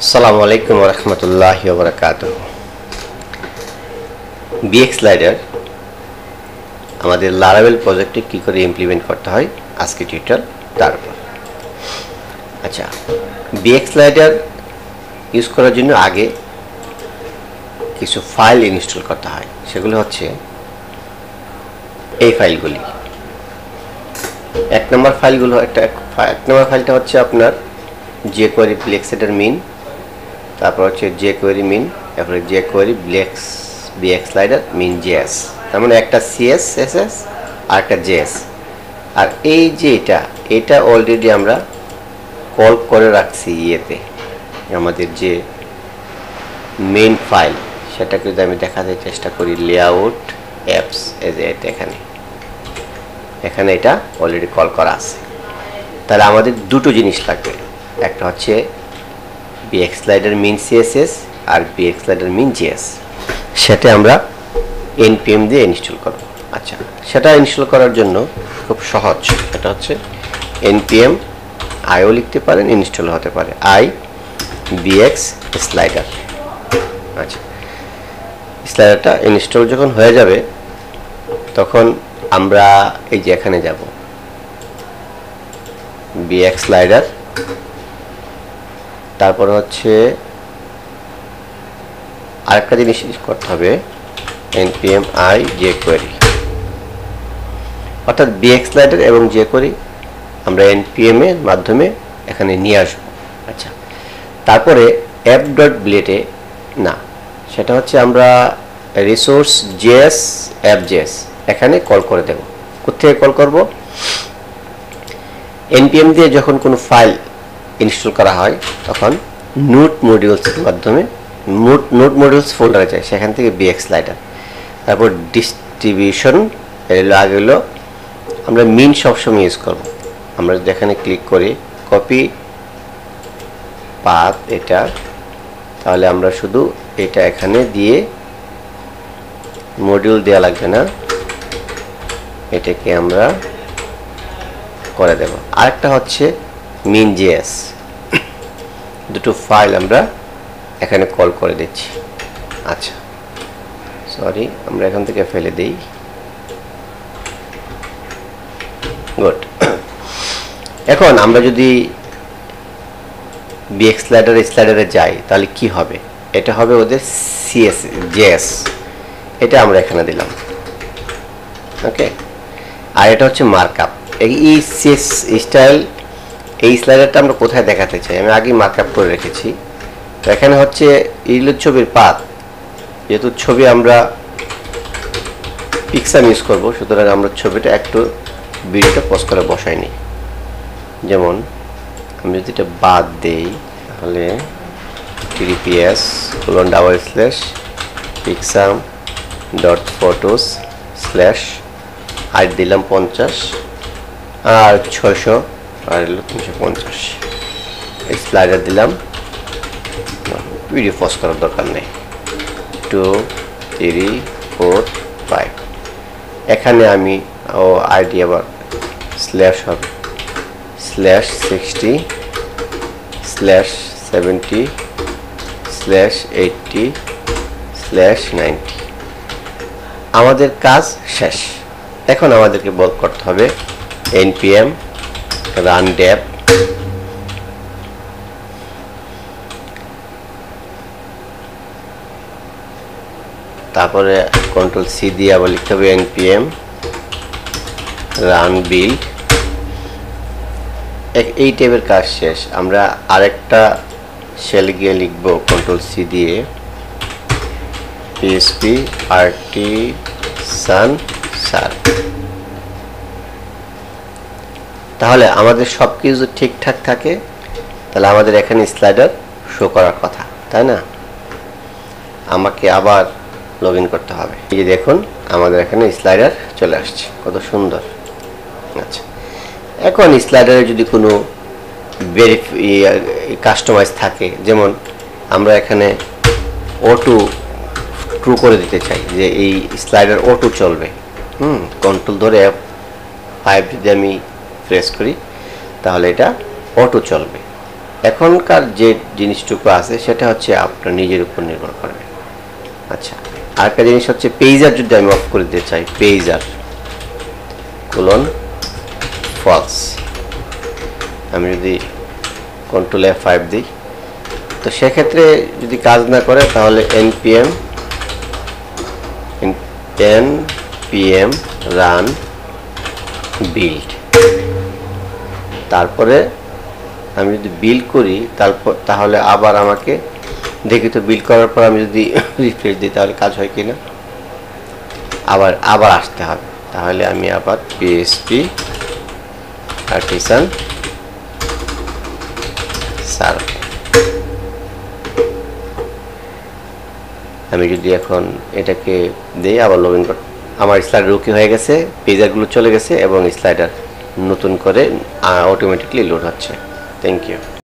আসসালামু আলাইকুম ওয়া রাহমাতুল্লাহি ওয়া বারাকাতুহু। বিএক্স স্লাইডার আমাদের লারাভেল প্রজেক্টে কি করে ইমপ্লিমেন্ট করতে হয় আজকে টিউটোরিয়াল তারপর। আচ্ছা, বিএক্স স্লাইডার ইউজ করার জন্য আগে কিছু ফাইল ইনস্টল করতে হয়। সেগুলো হচ্ছে এই ফাইলগুলি। এক নম্বর ফাইলটা হচ্ছে আপনার jQuery BLEX মিন, তারপর হচ্ছে jQuery মিন, তারপরে jQuery BX স্লাইডার মিন জেএস। তার মানে একটা CSS আর একটা জেএস। আর এই যে এটা অলরেডি আমরা কল করে রাখছি ইয়েতে, আমাদের যে মেইন ফাইল সেটাকে যদি আমি দেখাতে চেষ্টা করি, লেআউট অ্যাপস, এই যে এখানে এটা অলরেডি কল করা আছে। তাহলে আমাদের দুটো জিনিস লাগবে, একটা হচ্ছে বিএক্স স্লাইডার মিন সিএসএস আর বিএক্স স্লাইডার মিন জেএস। সেটা আমরা npm দিয়ে ইনস্টল করব। আচ্ছা, সেটা ইনস্টল করার জন্য খুব সহজ, এটা হচ্ছে npm আইও লিখতে পারেন, ইনস্টল হতে পারে আই বিএক্স স্লাইডার। আচ্ছা, স্লাইডারটা ইনস্টল যখন হয়ে যাবে তখন আমরা এই যে এখানে যাব, বিএক্স স্লাইডার, তারপর হচ্ছে আরেকটা জিনিস করতে হবে, npm i jQuery, অর্থাৎ বিএক্স স্লাইডার এবং jQuery আমরা npm এর মাধ্যমে এখানে নিয়ে আসব। আচ্ছা, তারপরে app.blade না, সেটা হচ্ছে আমরা রিসোর্স জেএস app.js এখানে কল করে দেব। কোথায় কল করব? npm দিয়ে যখন কোনো ফাইল ইনস্টল করা হয় তখন নোট মডিউলসের মাধ্যমে নোট মডিউলস ফোল্ডারে যায়, সেখান থেকে বিএক্স স্লাইডার, তারপর ডিস্ট্রিবিউশন আগে হলো আমরা মিন সবসময় ইউজ করব। আমরা যেখানে ক্লিক করি কপি পাথ এটা, তাহলে আমরা শুধু এটা এখানে দিয়ে মডিউল দেওয়া লাগবে না, এটাকে আমরা করে দেব। আরেকটা হচ্ছে মিন জেএস, দুটো ফাইল আমরা এখানে কল করে দিচ্ছি। আচ্ছা, সরি, আমরা এখান থেকে ফেলে দিই। গুড। এখন আমরা যদি বিএক্স স্লাইডারে যাই তাহলে কি হবে? এটা হবে ওদের জেএস, এটা আমরা এখানে দিলাম। ওকে, আর এটা হচ্ছে মার্কআপ। এই স্টাইল, এই স্লাইডারটা আমরা কোথায় দেখাতে চাই আমি আগেই মার্কআপ করে রেখেছি। তো এখানে হচ্ছে ইলো ছবির পাত, যেহেতু ছবি আমরা পিক্সার ইউজ করব, সুতরাং আমরা ছবিটা একটু ভিডিওটা পজ করে বসাই নিই। যেমন আমি যদি এটা বাদ দেই তাহলে pixam.photos/ আর দিলাম 50 আর 600 আর 350, এই স্লাইডার দিলাম। ভিডিও পজ করার দরকার নেই। 2 3 4 5, এখানে আমি আইডি আবার স্ল্যাশ হবে, /60/70/80/90। আমাদের কাজ শেষ। এখন আমাদেরকে বল করতে হবে npm run dev, তারপরে কন্ট্রোল সি দিয়ে আবার লিখতে হবে npm run build। এই টাইপের কাজ শেষ। আমরা আরেকটা শেল গিয়ে লিখব কন্ট্রোল সি দিয়ে php artisan sar। তাহলে আমাদের সব কিছু ঠিকঠাক থাকে, তাহলে আমাদের এখানে স্লাইডার শো করার কথা, তাই না? আমাকে আবার লগ ইন করতে হবে। এই যে দেখুন আমাদের এখানে স্লাইডার চলে আসছে, কত সুন্দর। আচ্ছা, এখন স্লাইডারে যদি কোনো কাস্টমাইজ থাকে, যেমন আমরা এখানে অটো ট্রু করে দিতে চাই যে এই স্লাইডার অটো চলবে, কন্ট্রোল ধরে F5 যদি আমি প্রেস করি তাহলে এটা অটো চলবে। এখনকার যে জিনিসটুকু আছে সেটা হচ্ছে আপনার নিজের উপর নির্ভর করবে। আচ্ছা, আরেকটা জিনিস হচ্ছে পেজার যদি আমি অফ করে দিতে চাই, পেজার কোলন ফলস, আমি যদি কন্ট্রোল F5 দিই, তো সেক্ষেত্রে যদি কাজ না করে তাহলে npm রান বিল্ড, তারপরে আমি যদি বিল্ড করি তাহলে আবার আমাকে দেখি তো বিল্ড করার পর আমি যদি রিফ্রেশ দিই তাহলে কাজ হয় কিনা, আবার আসতে হবে। তাহলে আমি আবার PHP আর্টিসান সার্ভ, আমি যদি এখন এটাকে দিই আবার লগ ইন করতে, আমার স্লাইডার ওকে হয়ে গেছে, পেজারগুলো চলে গেছে এবং স্লাইডার নতুন করে অটোমেটিকলি লোড হচ্ছে। Thank you.